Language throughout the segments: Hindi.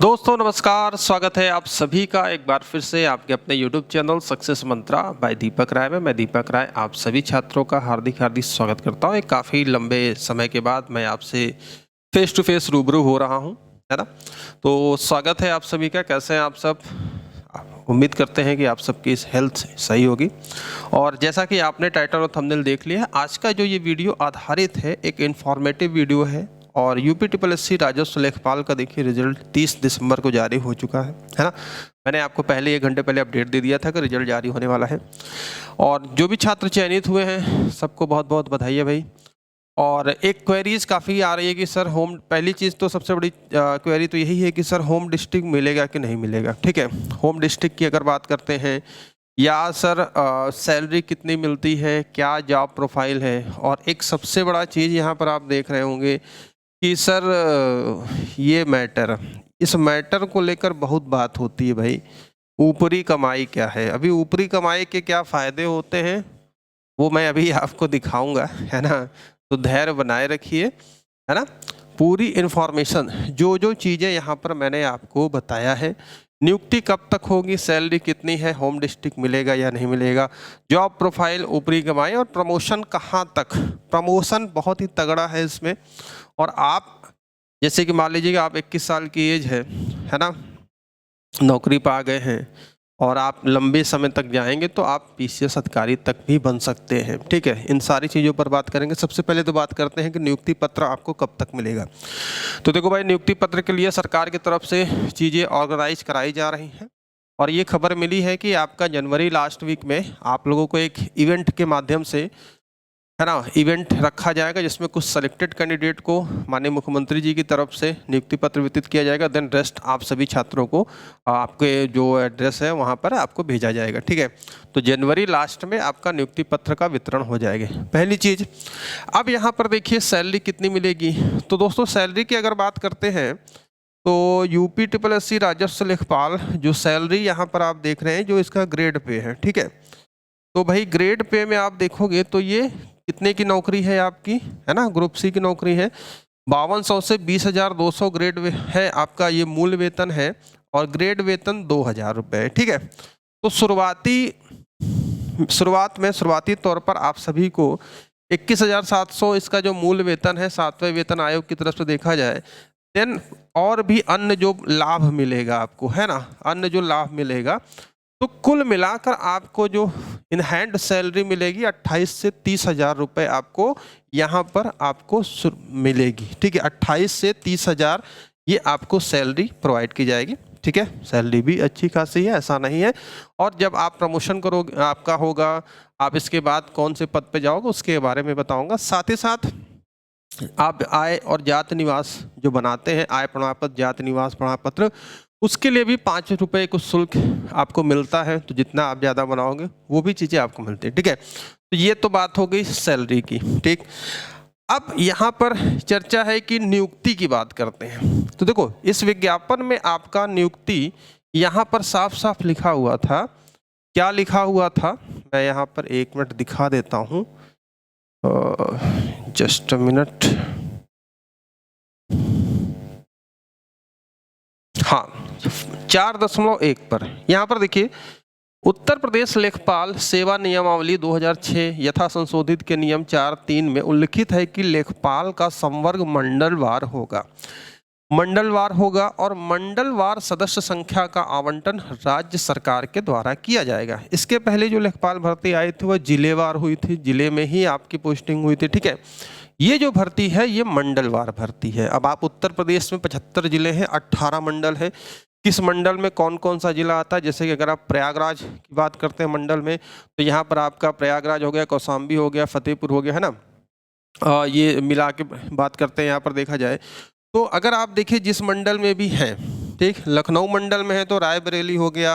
दोस्तों नमस्कार, स्वागत है आप सभी का एक बार फिर से आपके अपने YouTube चैनल सक्सेस मंत्रा बाय दीपक राय में। मैं दीपक राय आप सभी छात्रों का हार्दिक स्वागत करता हूं। एक काफ़ी लंबे समय के बाद मैं आपसे फेस टू फेस रूबरू हो रहा हूं, है ना। तो स्वागत है आप सभी का। कैसे हैं आप सब? उम्मीद करते हैं कि आप सबकी हेल्थ सही होगी। और जैसा कि आपने टाइटल और थंबनेल देख लिया है, आज का जो ये वीडियो आधारित है एक इन्फॉर्मेटिव वीडियो है। और यूपीट्रिपलएससी राजस्व लेखपाल का देखिए रिजल्ट 30 दिसंबर को जारी हो चुका है ना। मैंने आपको पहले 1 घंटे पहले अपडेट दे दिया था कि रिजल्ट जारी होने वाला है। और जो भी छात्र चयनित हुए हैं सबको बहुत बहुत बधाई है भाई। और एक क्वेरीज काफ़ी आ रही है कि सर होम, पहली चीज़ तो सबसे बड़ी क्वेरी तो यही है कि सर होम डिस्ट्रिक्ट मिलेगा कि नहीं मिलेगा। ठीक है, होम डिस्ट्रिक्ट की अगर बात करते हैं, या सर सैलरी कितनी मिलती है, क्या जॉब प्रोफाइल है। और एक सबसे बड़ा चीज़ यहाँ पर आप देख रहे होंगे कि सर इस मैटर को लेकर बहुत बात होती है भाई। ऊपरी कमाई क्या है? अभी ऊपरी कमाई के क्या फ़ायदे होते हैं वो मैं अभी आपको दिखाऊंगा, है ना। तो धैर्य बनाए रखिए, है ना। पूरी इन्फॉर्मेशन जो चीज़ें यहाँ पर मैंने आपको बताया है, नियुक्ति कब तक होगी, सैलरी कितनी है, होम डिस्ट्रिक्ट मिलेगा या नहीं मिलेगा, जॉब प्रोफाइल, ऊपरी कमाई और प्रमोशन कहाँ तक। प्रमोशन बहुत ही तगड़ा है इसमें। और आप जैसे कि मान लीजिए कि आप 21 साल की एज है ना, नौकरी पा गए हैं और आप लंबे समय तक जाएंगे तो आप पीसीएस अधिकारी तक भी बन सकते हैं। ठीक है, इन सारी चीज़ों पर बात करेंगे। सबसे पहले तो बात करते हैं कि नियुक्ति पत्र आपको कब तक मिलेगा। तो देखो भाई, नियुक्ति पत्र के लिए सरकार की तरफ से चीज़ें ऑर्गेनाइज कराई जा रही हैं। और ये खबर मिली है कि आपका जनवरी लास्ट वीक में आप लोगों को एक इवेंट के माध्यम से, है ना, इवेंट रखा जाएगा जिसमें कुछ सेलेक्टेड कैंडिडेट को माननीय मुख्यमंत्री जी की तरफ से नियुक्ति पत्र वितरित किया जाएगा। देन रेस्ट आप सभी छात्रों को आपके जो एड्रेस है वहां पर आपको भेजा जाएगा। ठीक है, तो जनवरी लास्ट में आपका नियुक्ति पत्र का वितरण हो जाएगा, पहली चीज़। अब यहाँ पर देखिए सैलरी कितनी मिलेगी। तो दोस्तों सैलरी की अगर बात करते हैं तो यूपीट्रिपलएससी राजस्व लेखपाल जो सैलरी यहाँ पर आप देख रहे हैं, जो इसका ग्रेड पे है, ठीक है। तो भाई ग्रेड पे में आप देखोगे तो ये कितने की नौकरी है आपकी, है ना, ग्रुप सी की नौकरी है। 5200 से 20,200 ग्रेड है आपका, ये मूल वेतन है। और ग्रेड वेतन 2,000 रुपये, ठीक है। तो शुरुआती तौर पर आप सभी को 21,700 इसका जो मूल वेतन है 7वें वेतन आयोग की तरफ से देखा जाए। देन और भी अन्य जो लाभ मिलेगा आपको, है ना, अन्य जो लाभ मिलेगा, तो कुल मिलाकर आपको जो इन हैंड सैलरी मिलेगी 28 से 30,000 रुपये आपको यहाँ पर आपको मिलेगी। ठीक है, 28 से 30,000 ये आपको सैलरी प्रोवाइड की जाएगी। ठीक है, सैलरी भी अच्छी खासी है, ऐसा नहीं है। और जब आप प्रमोशन करोगे, आपका होगा, आप इसके बाद कौन से पद पे जाओगे उसके बारे में बताऊंगा। साथ ही साथ आप आय और जाति निवास जो बनाते हैं, आय प्रमाण पत्र, जाति निवास प्रमाण पत्र, उसके लिए भी 5 रुपये कुछ शुल्क आपको मिलता है। तो जितना आप ज़्यादा बनाओगे वो भी चीज़ें आपको मिलती है। ठीक है, तो ये तो बात हो गई सैलरी की। ठीक, अब यहाँ पर चर्चा है कि नियुक्ति की बात करते हैं। तो देखो इस विज्ञापन में आपका नियुक्ति यहाँ पर साफ साफ लिखा हुआ था। क्या लिखा हुआ था, मैं यहाँ पर 1 मिनट दिखा देता हूँ, जस्ट अ मिनट। हाँ, 4.1 पर यहाँ पर देखिए, उत्तर प्रदेश लेखपाल सेवा नियमावली 2006 यथा संशोधित के नियम 4(3) में उल्लिखित है कि लेखपाल का संवर्ग मंडलवार होगा और मंडलवार सदस्य संख्या का आवंटन राज्य सरकार के द्वारा किया जाएगा। इसके पहले जो लेखपाल भर्ती आई थी वह जिलेवार हुई थी, जिले में ही आपकी पोस्टिंग हुई थी। ठीक है, ये जो भर्ती है ये मंडलवार भर्ती है। अब आप उत्तर प्रदेश में 75 जिले हैं, 18 मंडल है। किस मंडल में कौन कौन सा जिला आता है, जैसे कि अगर आप प्रयागराज की बात करते हैं मंडल में, तो यहाँ पर आपका प्रयागराज हो गया, कौशाम्बी हो गया, फतेहपुर हो गया, है ना। ये मिला के बात करते हैं यहाँ पर देखा जाए तो। अगर आप देखिए जिस मंडल में भी है, ठीक, लखनऊ मंडल में है तो रायबरेली हो गया,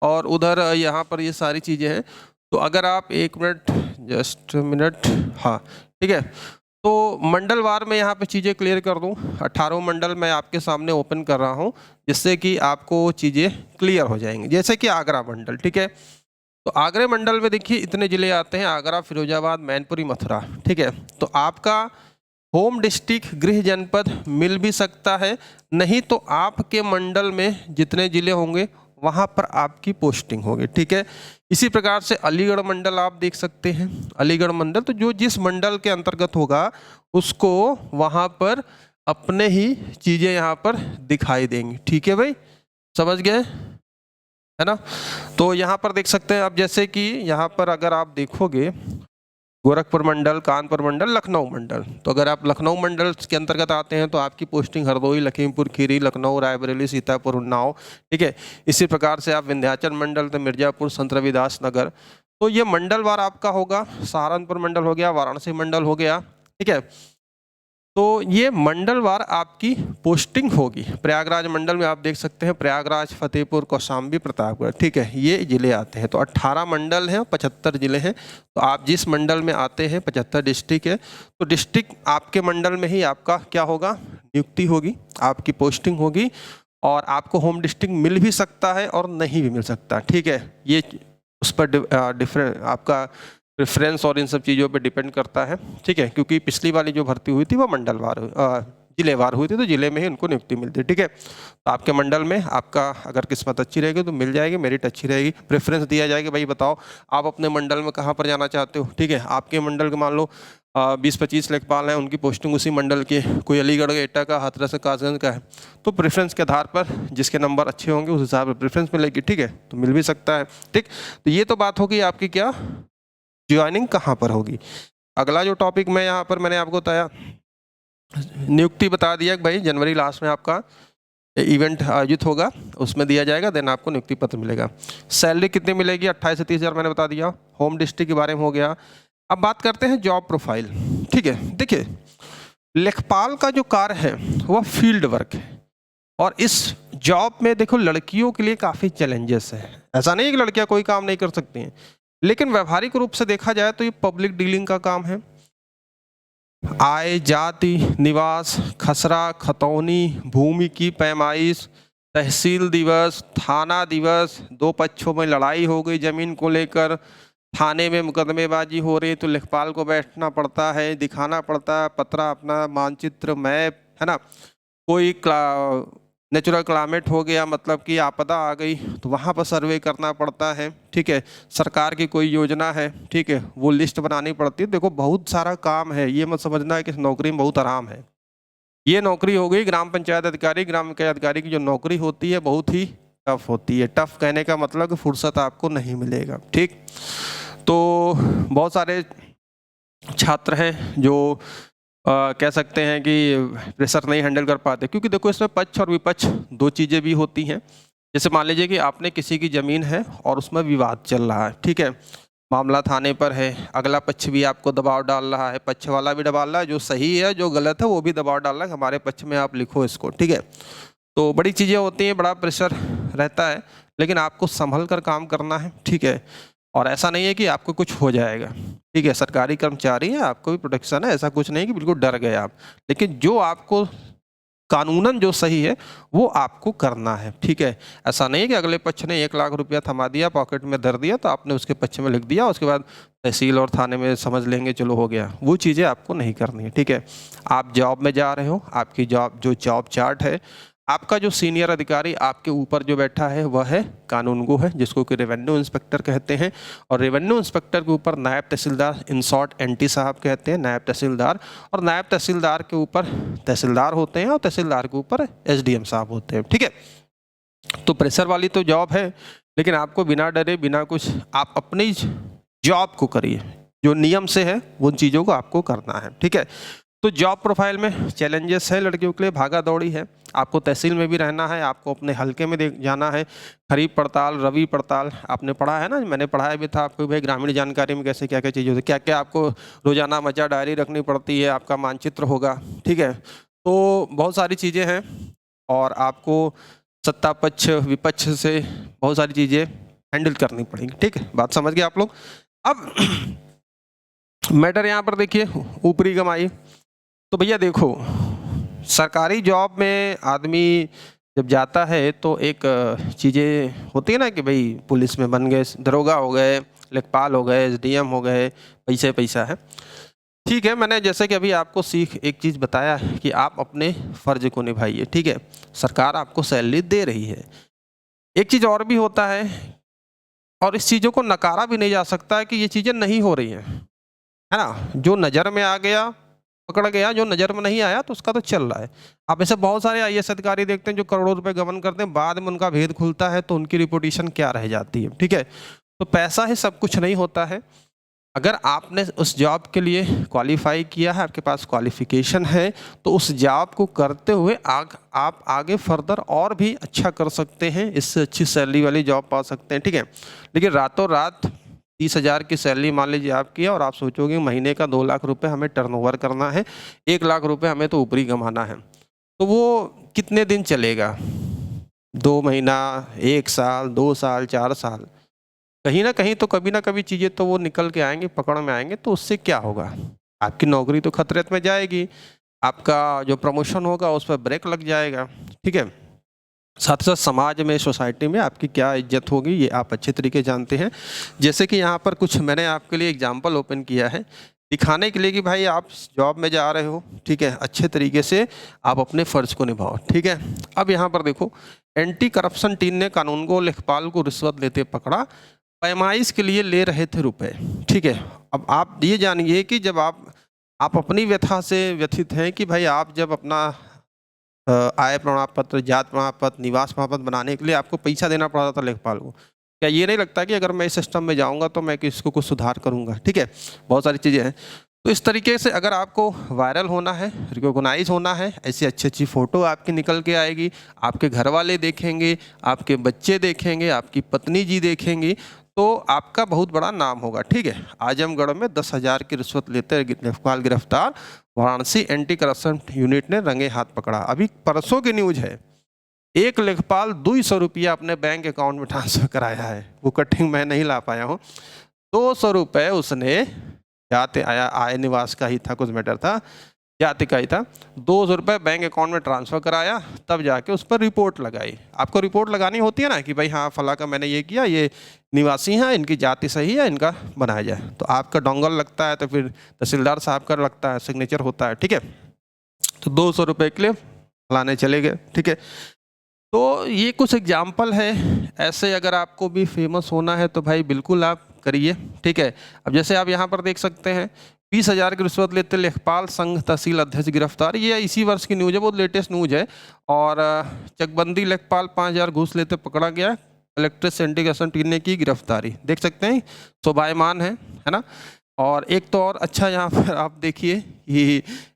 और उधर यहाँ पर ये सारी चीज़ें हैं। तो अगर आप 1 मिनट, जस्ट मिनट, हाँ ठीक है, तो मंडलवार में यहाँ पे चीज़ें क्लियर कर दूँ। 18 मंडल मैं आपके सामने ओपन कर रहा हूँ जिससे कि आपको चीज़ें क्लियर हो जाएंगी। जैसे कि आगरा मंडल, ठीक है, तो आगरा मंडल में देखिए इतने ज़िले आते हैं, आगरा, फिरोजाबाद, मैनपुरी, मथुरा। ठीक है, तो आपका होम डिस्ट्रिक्ट गृह जनपद मिल भी सकता है, नहीं तो आपके मंडल में जितने जिले होंगे वहाँ पर आपकी पोस्टिंग होगी। ठीक है, इसी प्रकार से अलीगढ़ मंडल आप देख सकते हैं। अलीगढ़ मंडल तो जो जिस मंडल के अंतर्गत होगा उसको वहाँ पर अपने ही चीज़ें यहाँ पर दिखाई देंगी। ठीक है भाई, समझ गए, है ना। तो यहाँ पर देख सकते हैं आप, जैसे कि यहाँ पर अगर आप देखोगे गोरखपुर मंडल, कानपुर मंडल, लखनऊ मंडल, तो अगर आप लखनऊ मंडल के अंतर्गत आते हैं तो आपकी पोस्टिंग हरदोई, लखीमपुर खीरी, लखनऊ, रायबरेली, सीतापुर, उन्नाव। ठीक है, इसी प्रकार से आप विंध्याचल मंडल तो मिर्जापुर, संत रविदास नगर, तो ये मंडलवार आपका होगा। सहारनपुर मंडल हो गया, वाराणसी मंडल हो गया। ठीक है, तो ये मंडलवार आपकी पोस्टिंग होगी। प्रयागराज मंडल में आप देख सकते हैं प्रयागराज, फतेहपुर, कौशाम्बी, प्रतापगढ़। ठीक है, ये जिले आते हैं। तो 18 मंडल हैं, 75 जिले हैं। तो आप जिस मंडल में आते हैं, 75 डिस्ट्रिक्ट है, तो डिस्ट्रिक्ट आपके मंडल में ही आपका क्या होगा, नियुक्ति होगी, आपकी पोस्टिंग होगी। और आपको होम डिस्ट्रिक्ट मिल भी सकता है और नहीं भी मिल सकता। ठीक है, ये उस पर डिफरेंट आपका प्रेफरेंस और इन सब चीज़ों पे डिपेंड करता है। ठीक है, क्योंकि पिछली वाली जो भर्ती हुई थी वो मंडलवार जिलेवार हुई थी, तो जिले में ही उनको नियुक्ति मिलती है। ठीक है, तो आपके मंडल में आपका अगर किस्मत अच्छी रहेगी तो मिल जाएगी, मेरिट अच्छी रहेगी, प्रेफरेंस दिया जाएगा। भाई बताओ आप अपने मंडल में कहाँ पर जाना चाहते हो। ठीक है, आपके मंडल के मान लो 20-25 लेखपाल हैं, उनकी पोस्टिंग उसी मंडल की, कोई अलीगढ़, एटा का, हाथरस का, कासगंज का है, तो प्रेफरेंस के आधार पर जिसके नंबर अच्छे होंगे उस हिसाब से प्रेफरेंस मिलेगी। ठीक है, तो मिल भी सकता है। ठीक, तो ये तो बात होगी आपकी क्या, ज्वाइनिंग कहाँ पर होगी। अगला जो टॉपिक मैं यहाँ पर मैंने आपको बताया, नियुक्ति बता दिया कि भाई जनवरी लास्ट में आपका इवेंट आयोजित होगा, उसमें दिया जाएगा, देन आपको नियुक्ति पत्र मिलेगा। सैलरी कितनी मिलेगी, 28 से 30 हज़ार मैंने बता दिया। होम डिस्ट्रिक्ट के बारे में हो गया। अब बात करते हैं जॉब प्रोफाइल। ठीक है, देखिए लेखपाल का जो कार्य है वह फील्ड वर्क है, और इस जॉब में देखो लड़कियों के लिए काफ़ी चैलेंजेस है। ऐसा नहीं है कि लड़कियां कोई काम नहीं कर सकती हैं, लेकिन व्यवहारिक रूप से देखा जाए तो ये पब्लिक डीलिंग का काम है। आय, जाति, निवास, खसरा, खतौनी, भूमि की पैमाइश, तहसील दिवस, थाना दिवस, दो पक्षों में लड़ाई हो गई जमीन को लेकर, थाने में मुकदमेबाजी हो रही तो लेखपाल को बैठना पड़ता है, दिखाना पड़ता है पत्रा, अपना मानचित्र, मैप, है ना। कोई नेचुरल क्लाइमेट हो गया, मतलब कि आपदा आ गई तो वहाँ पर सर्वे करना पड़ता है। ठीक है, सरकार की कोई योजना है, ठीक है, वो लिस्ट बनानी पड़ती है। देखो बहुत सारा काम है, ये मत समझना है कि इस नौकरी में बहुत आराम है। ये नौकरी हो गई ग्राम पंचायत अधिकारी। ग्राम पंचायत अधिकारी की जो नौकरी होती है बहुत ही टफ होती है। टफ कहने का मतलब कि फुर्सत आपको नहीं मिलेगा। ठीक, तो बहुत सारे छात्र हैं जो कह सकते हैं कि प्रेशर नहीं हैंडल कर पाते, क्योंकि देखो इसमें पक्ष और विपक्ष दो चीज़ें भी होती हैं। जैसे मान लीजिए कि आपने किसी की ज़मीन है और उसमें विवाद चल रहा है, ठीक है, मामला थाने पर है, अगला पक्ष भी आपको दबाव डाल रहा है, पक्ष वाला भी दबाव डाल रहा है, जो सही है जो गलत है वो भी दबाव डाल रहा है, हमारे पक्ष में आप लिखो इसको। ठीक है, तो बड़ी चीज़ें होती हैं, बड़ा प्रेशर रहता है, लेकिन आपको संभल कर काम करना है। ठीक है, और ऐसा नहीं है कि आपको कुछ हो जाएगा। ठीक है, सरकारी कर्मचारी है, आपको भी प्रोटेक्शन है, ऐसा कुछ नहीं कि बिल्कुल डर गए आप, लेकिन जो आपको कानूनन जो सही है वो आपको करना है। ठीक है, ऐसा नहीं है कि अगले पक्ष ने 1 लाख रुपया थमा दिया, पॉकेट में धर दिया, तो आपने उसके पक्ष में लिख दिया, उसके बाद तहसील और थाने में समझ लेंगे चलो हो गया। वो चीज़ें आपको नहीं करनी है। ठीक है, आप जॉब में जा रहे हो, आपकी जॉब जो जॉब चार्ट है, आपका जो सीनियर अधिकारी आपके ऊपर जो बैठा है वह है कानूनगो है, जिसको कि रेवेन्यू इंस्पेक्टर कहते हैं। और रेवेन्यू इंस्पेक्टर के ऊपर नायब तहसीलदार, इन शॉर्ट एनटी साहब कहते हैं, नायब तहसीलदार। और नायब तहसीलदार के ऊपर तहसीलदार होते हैं, और तहसीलदार के ऊपर एसडीएम साहब होते हैं। ठीक है, तो प्रेशर वाली तो जॉब है, लेकिन आपको बिना डरे बिना कुछ आप अपनी जॉब को करिए, जो नियम से है उन चीज़ों को आपको करना है। ठीक है, तो जॉब प्रोफाइल में चैलेंजेस है, लड़कियों के लिए भागा दौड़ी है, आपको तहसील में भी रहना है, आपको अपने हलके में जाना है, खरीफ पड़ताल, रवि पड़ताल आपने पढ़ा है ना, मैंने पढ़ाया भी था आपको भाई ग्रामीण जानकारी में कैसे क्या क्या चीज़ें होती है, क्या क्या आपको रोजाना मचा डायरी रखनी पड़ती है, आपका मानचित्र होगा। ठीक है, तो बहुत सारी चीज़ें हैं, और आपको सत्ता पक्ष विपक्ष से बहुत सारी चीज़ें हैंडल करनी पड़ेंगी। ठीक है, बात समझ गए आप लोग। अब मैटर यहाँ पर देखिए, ऊपरी कमाई। तो भैया देखो, सरकारी जॉब में आदमी जब जाता है तो एक चीज़ें होती है ना कि भाई पुलिस में बन गए, दरोगा हो गए, लेखपाल हो गए, एसडीएम हो गए, पैसा है। ठीक है, मैंने जैसे कि अभी आपको एक चीज़ बताया कि आप अपने फ़र्ज़ को निभाइए, ठीक है? सरकार आपको सैलरी दे रही है। एक चीज़ और भी होता है और इस चीज़ों को नकारा भी नहीं जा सकता है कि ये चीज़ें नहीं हो रही हैं, है ना? जो नज़र में आ गया, पकड़ गया, जो नज़र में नहीं आया तो उसका तो चल रहा है। आप ऐसे बहुत सारे आईएएस अधिकारी देखते हैं जो करोड़ों रुपए गबन करते हैं, बाद में उनका भेद खुलता है तो उनकी रिपुटेशन क्या रह जाती है, ठीक है? तो पैसा ही सब कुछ नहीं होता है। अगर आपने उस जॉब के लिए क्वालिफाई किया है, आपके पास क्वालिफिकेशन है, तो उस जॉब को करते हुए आप आगे फर्दर और भी अच्छा कर सकते हैं, इससे अच्छी सैलरी वाली जॉब पा सकते हैं, ठीक है? लेकिन रातों रात 30,000 की सैलरी मान लीजिए आपकी है और आप सोचोगे महीने का 2 लाख रुपए हमें टर्नओवर करना है, 1 लाख रुपए हमें तो ऊपरी कमाना है, तो वो कितने दिन चलेगा? 2 महीना, 1 साल, 2 साल, 4 साल? कहीं न कहीं तो कभी न कभी चीज़ें तो वो निकल के आएँगी, पकड़ में आएँगे, तो उससे क्या होगा? आपकी नौकरी तो खतरे में जाएगी, आपका जो प्रमोशन होगा उस पे ब्रेक लग जाएगा, ठीक है? साथ ही साथ समाज में, सोसाइटी में आपकी क्या इज़्ज़त होगी ये आप अच्छे तरीके जानते हैं। जैसे कि यहाँ पर कुछ मैंने आपके लिए एग्ज़ाम्पल ओपन किया है, दिखाने के लिए कि भाई आप जॉब में जा रहे हो, ठीक है? अच्छे तरीके से आप अपने फ़र्ज़ को निभाओ, ठीक है? अब यहाँ पर देखो, एंटी करप्शन टीम ने कानून को लेखपाल को रिश्वत लेते पकड़ा, पैमाइश के लिए ले रहे थे रुपए, ठीक है? अब आप ये जानिए कि जब आप अपनी व्यथा से व्यथित हैं कि भाई आप जब अपना आय प्रमाण पत्र, जात प्रमाण पत्र, निवास प्रमाण पत्र बनाने के लिए आपको पैसा देना पड़ रहा था लेखपाल को। क्या ये नहीं लगता कि अगर मैं इस सिस्टम में जाऊँगा तो मैं इसको कुछ सुधार करूँगा, ठीक है? बहुत सारी चीज़ें हैं। तो इस तरीके से अगर आपको वायरल होना है, रिकॉग्नाइज़ होना है, ऐसी अच्छी-अच्छी फ़ोटो आपकी निकल के आएगी, आपके घरवाले देखेंगे, आपके बच्चे देखेंगे, आपकी पत्नी जी देखेंगी, तो आपका बहुत बड़ा नाम होगा, ठीक है? आजमगढ़ में 10,000 की रिश्वत लेते लेखपाल गिरफ्तार, वाराणसी एंटी करप्शन यूनिट ने रंगे हाथ पकड़ा। अभी परसों की न्यूज़ है, एक लेखपाल 200 रुपया अपने बैंक अकाउंट में ट्रांसफ़र कराया है, वो कटिंग मैं नहीं ला पाया हूँ। 200 रुपये उसने जाते आया आय निवास का ही था, कुछ मैटर था, जाति का ही था, 200 रुपये बैंक अकाउंट में ट्रांसफ़र कराया, तब जाके उस पर रिपोर्ट लगाई। आपको रिपोर्ट लगानी होती है ना कि भाई हाँ, फला का मैंने ये किया, ये निवासी हैं, इनकी जाति सही है, इनका बनाया जाए। तो आपका डोंगल लगता है तो फिर तहसीलदार साहब का लगता है, सिग्नेचर होता है, ठीक है? तो 200 रुपये के लिए फलाने चले गए, ठीक है? तो ये कुछ एग्जाम्पल है, ऐसे अगर आपको भी फेमस होना है तो भाई बिल्कुल आप करिए, ठीक है? अब जैसे आप यहाँ पर देख सकते हैं, 20,000 की रिश्वत लेते लेखपाल संघ तहसील अध्यक्ष गिरफ्तार, ये इसी वर्ष की न्यूज़ है, बहुत लेटेस्ट न्यूज़ है। और चकबंदी लेखपाल 5,000 घूस लेते पकड़ा गया, कलेक्ट्रेट एंटी करप्शन टीम ने की गिरफ्तारी। देख सकते हैं, शोभायमान है ना? और एक तो और अच्छा यहाँ पर आप देखिए,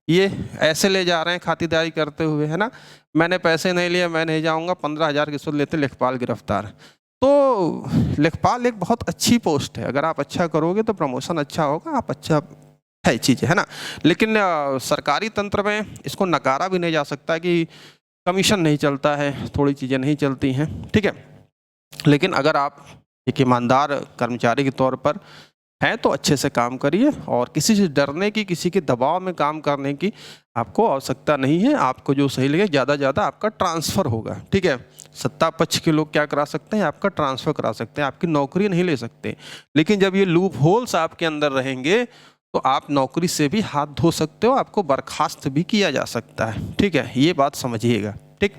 ये ऐसे ले जा रहे हैं खातिरदारी करते हुए, है ना? मैंने पैसे नहीं लिए, मैं नहीं जाऊँगा, 15,000 की रिश्वत लेते लेखपाल गिरफ्तार। तो लेखपाल एक बहुत अच्छी पोस्ट है, अगर आप अच्छा करोगे तो प्रमोशन अच्छा होगा, आप अच्छा है चीज़ है ना? लेकिन सरकारी तंत्र में इसको नकारा भी नहीं जा सकता कि कमीशन नहीं चलता है, थोड़ी चीज़ें नहीं चलती हैं, ठीक है? लेकिन अगर आप एक ईमानदार कर्मचारी के तौर पर हैं तो अच्छे से काम करिए और किसी से डरने की, किसी के दबाव में काम करने की आपको आवश्यकता नहीं है। आपको जो सही लगे, ज़्यादा से ज़्यादा आपका ट्रांसफ़र होगा, ठीक है? सत्ता पक्ष के लोग क्या करा सकते हैं? आपका ट्रांसफ़र करा सकते हैं, आपकी नौकरी नहीं ले सकते। लेकिन जब ये लूप होल्स आपके अंदर रहेंगे तो आप नौकरी से भी हाथ धो सकते हो, आपको बर्खास्त भी किया जा सकता है, ठीक है? ये बात समझिएगा, ठीक?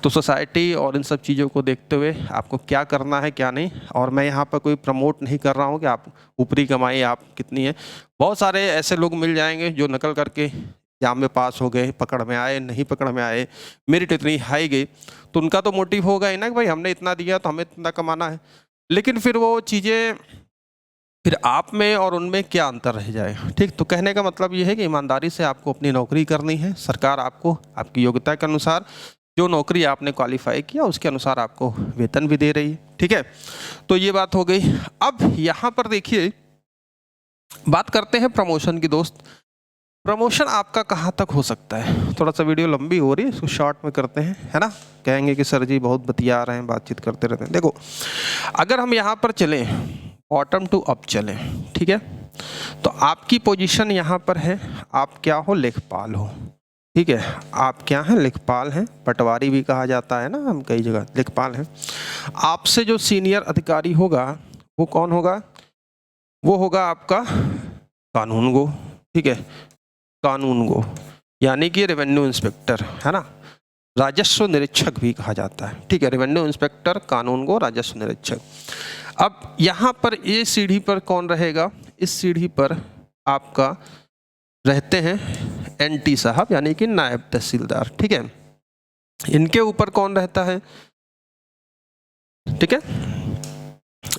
तो सोसाइटी और इन सब चीज़ों को देखते हुए आपको क्या करना है, क्या नहीं। और मैं यहाँ पर कोई प्रमोट नहीं कर रहा हूँ कि आप ऊपरी कमाई आप कितनी है। बहुत सारे ऐसे लोग मिल जाएंगे जो नकल करके एग्जाम में पास हो गए, पकड़ में आए, नहीं पकड़ में आए, मेरिट इतनी हाई गई, तो उनका तो मोटिव होगा ही ना कि भाई हमने इतना दिया तो हमें इतना कमाना है। लेकिन फिर वो चीज़ें, फिर आप में और उनमें क्या अंतर रह जाएगा, ठीक? तो कहने का मतलब ये है कि ईमानदारी से आपको अपनी नौकरी करनी है। सरकार आपको आपकी योग्यता के अनुसार जो नौकरी आपने क्वालिफाई किया उसके अनुसार आपको वेतन भी दे रही है, ठीक है? तो ये बात हो गई। अब यहाँ पर देखिए, बात करते हैं प्रमोशन की दोस्त। प्रमोशन आपका कहाँ तक हो सकता है? थोड़ा सा वीडियो लंबी हो रही है, इसको शॉर्ट में करते हैं, है ना? कहेंगे कि सर जी बहुत बतिया रहे हैं, बातचीत करते रहते हैं। देखो, अगर हम यहाँ पर चलें, बॉटम टू अप चलें, ठीक है? तो आपकी पोजीशन यहाँ पर है, आप क्या हो? लेखपाल हो, ठीक है? आप क्या हैं? लेखपाल हैं, पटवारी भी कहा जाता है ना, हम कई जगह लेखपाल हैं। आपसे जो सीनियर अधिकारी होगा वो कौन होगा? वो होगा आपका कानून गो, ठीक है, कानूनगो यानी कि रेवेन्यू इंस्पेक्टर, है ना, राजस्व निरीक्षक भी कहा जाता है। ठीक है, रेवेन्यू इंस्पेक्टर, कानूनगो, राजस्व निरीक्षक। अब यहाँ पर ये सीढ़ी पर कौन रहेगा? इस सीढ़ी पर आपका रहते हैं एनटी साहब यानी कि नायब तहसीलदार। ठीक है, इनके ऊपर कौन रहता है? ठीक है,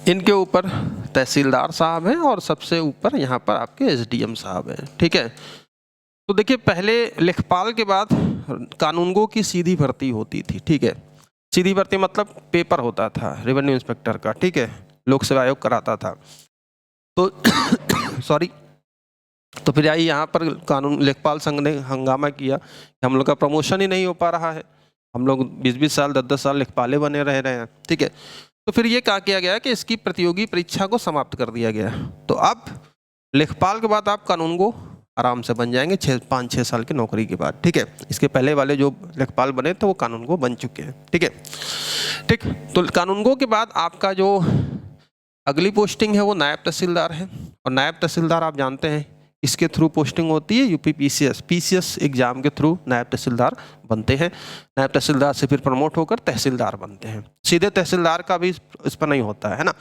इनके ऊपर तहसीलदार साहब हैं और सबसे ऊपर यहाँ पर आपके एसडीएम साहब हैं। ठीक है, तो देखिए पहले लेखपाल के बाद कानूनगो की सीधी भर्ती होती थी। ठीक है, सीधी भर्ती मतलब पेपर होता था रेवेन्यू इंस्पेक्टर का। ठीक है, लोक सेवा आयोग कराता था। तो सॉरी, तो फिर आई यहाँ पर कानून लेखपाल संघ ने हंगामा किया कि हम लोग का प्रमोशन ही नहीं हो पा रहा है, हम लोग 20-20 साल 10-10 साल लेखपाले बने रह रहे हैं। ठीक है, तो फिर ये कहा किया गया कि इसकी प्रतियोगी परीक्षा को समाप्त कर दिया गया। तो अब लेखपाल के बाद आप कानूनगो आराम से बन जाएंगे 5-6 साल की नौकरी के बाद। ठीक है, इसके पहले वाले जो लेखपाल बने थे वो कानूनगो बन चुके हैं। ठीक है, ठीक, तो कानूनगो के बाद आपका जो अगली पोस्टिंग है वो नायब तहसीलदार है। और नायब तहसीलदार आप जानते हैं इसके थ्रू पोस्टिंग होती है, यूपी पीसीएस एग्जाम के थ्रू नायब तहसीलदार बनते हैं। नायब तहसीलदार से फिर प्रमोट होकर तहसीलदार बनते हैं। सीधे तहसीलदार का भी इस पर नहीं होता है ना,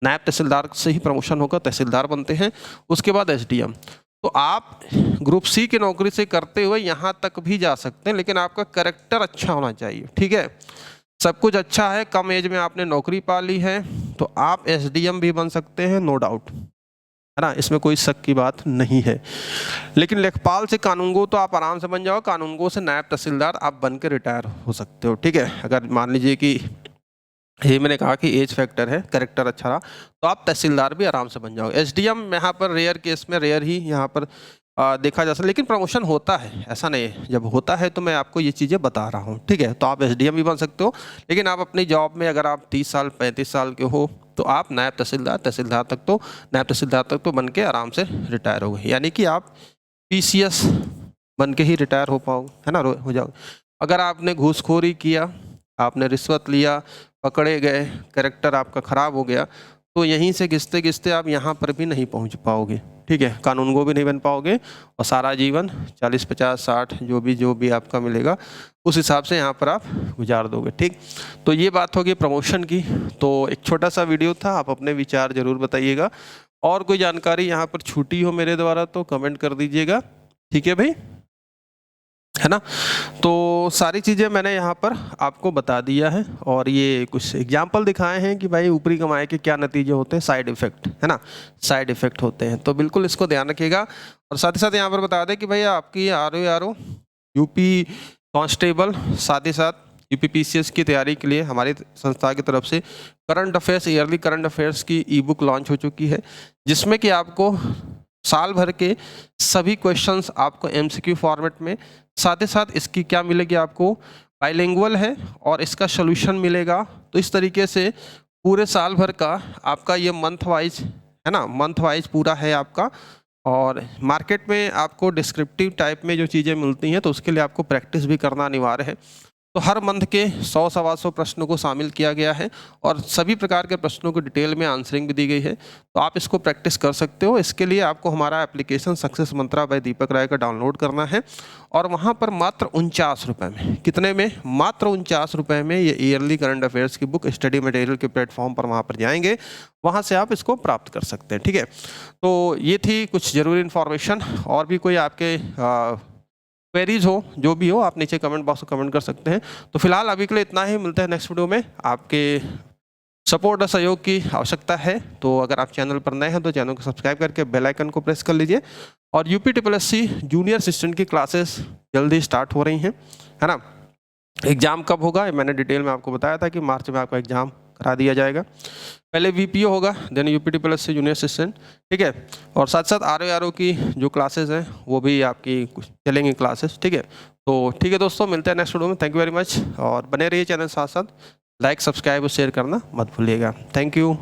नायब तहसीलदार से ही प्रमोशन होकर तहसीलदार बनते हैं। उसके बाद एसडीएम। तो आप ग्रुप सी की नौकरी से करते हुए यहाँ तक भी जा सकते हैं, लेकिन आपका कैरेक्टर अच्छा होना चाहिए। ठीक है, सब कुछ अच्छा है, कम एज में आपने नौकरी पा ली है, तो आप एसडीएम भी बन सकते हैं, नो डाउट, है ना, इसमें कोई शक की बात नहीं है। लेकिन लेखपाल से कानूनगो तो आप आराम से बन जाओ, कानूनगो से नायब तहसीलदार आप बन के रिटायर हो सकते हो। ठीक है, अगर मान लीजिए कि ये मैंने कहा कि एज फैक्टर है, कैरेक्टर अच्छा रहा, तो आप तहसीलदार भी आराम से बन जाओगे। एसडीएम यहाँ पर रेयर केस में, रेयर ही यहाँ पर देखा जा सकता है, लेकिन प्रमोशन होता है, ऐसा नहीं है। जब होता है तो मैं आपको ये चीज़ें बता रहा हूँ। ठीक है, तो आप एसडीएम भी बन सकते हो, लेकिन आप अपनी जॉब में अगर आप 30 साल 35 साल के हो तो आप नायब तहसीलदार, नायब तहसीलदार तक तो बन के आराम से रिटायर हो गए, यानी कि आप पीसीएस बन के ही रिटायर हो पाओगे, है ना, हो जाओगे। अगर आपने घूसखोरी किया, आपने रिश्वत लिया, पकड़े गए, कैरेक्टर आपका ख़राब हो गया, तो यहीं से घिसते घिसते आप यहाँ पर भी नहीं पहुँच पाओगे। ठीक है, कानूनगो भी नहीं बन पाओगे और सारा जीवन 40, 50, 60 जो भी आपका मिलेगा उस हिसाब से यहाँ पर आप गुजार दोगे। ठीक, तो ये बात होगी प्रमोशन की। तो एक छोटा सा वीडियो था, आप अपने विचार ज़रूर बताइएगा, और कोई जानकारी यहाँ पर छूटी हो मेरे द्वारा तो कमेंट कर दीजिएगा। ठीक है भाई, है ना। तो सारी चीज़ें मैंने यहाँ पर आपको बता दिया है, और ये कुछ एग्जाम्पल दिखाए हैं कि भाई ऊपरी कमाई के क्या नतीजे होते हैं, साइड इफ़ेक्ट, है ना, साइड इफ़ेक्ट होते हैं। तो बिल्कुल इसको ध्यान रखिएगा। और साथ ही साथ यहाँ पर बता दें कि भाई आपकी आरओ यूपी कांस्टेबल, साथ ही साथ यूपी पीसीएस की तैयारी के लिए हमारी संस्था की तरफ से current affairs, yearly current affairs की ई बुक लॉन्च हो चुकी है, जिसमें कि आपको साल भर के सभी क्वेश्चंस आपको एमसीक्यू फॉर्मेट में, साथ ही साथ इसकी क्या मिलेगी आपको, बाइलिंगुअल है और इसका सोल्यूशन मिलेगा। तो इस तरीके से पूरे साल भर का आपका ये मंथ वाइज, है ना, मंथ वाइज पूरा है आपका। और मार्केट में आपको डिस्क्रिप्टिव टाइप में जो चीज़ें मिलती हैं तो उसके लिए आपको प्रैक्टिस भी करना अनिवार्य है। तो हर मंथ के 100-125 प्रश्नों को शामिल किया गया है और सभी प्रकार के प्रश्नों को डिटेल में आंसरिंग भी दी गई है, तो आप इसको प्रैक्टिस कर सकते हो। इसके लिए आपको हमारा एप्लीकेशन सक्सेस मंत्रा बाय दीपक राय का डाउनलोड करना है, और वहाँ पर मात्र 49 रुपये में, कितने में, मात्र 49 रुपये में ये ईयरली करंट अफेयर्स की बुक स्टडी मटेरियल के प्लेटफॉर्म पर वहाँ पर जाएंगे, वहाँ से आप इसको प्राप्त कर सकते हैं। ठीक है, तो ये थी कुछ ज़रूरी इन्फॉर्मेशन। और भी कोई आपके क्वेरीज हो, जो भी हो, आप नीचे कमेंट बॉक्स में कमेंट कर सकते हैं। तो फिलहाल अभी के लिए इतना ही, मिलते हैं नेक्स्ट वीडियो में। आपके सपोर्ट और सहयोग की आवश्यकता है, तो अगर आप चैनल पर नए हैं तो चैनल को सब्सक्राइब करके बेल आइकन को प्रेस कर लीजिए। और यूपीएससी जूनियर असिस्टेंट की क्लासेस जल्दी स्टार्ट हो रही हैं, है ना। एग्ज़ाम कब होगा मैंने डिटेल में आपको बताया था कि मार्च में आपका एग्ज़ाम करा दिया जाएगा। पहले वीपीओ होगा, देन यूपीएससी जूनियर असिस्टेंट, ठीक है। और साथ साथ आरओ की जो क्लासेस हैं वो भी आपकी कुछ चलेंगी क्लासेस, ठीक है। तो ठीक है दोस्तों, मिलते हैं नेक्स्ट वीडियो में। थैंक यू वेरी मच, और बने रहिए चैनल साथ साथ, लाइक, सब्सक्राइब और शेयर करना मत भूलिएगा। Thank you.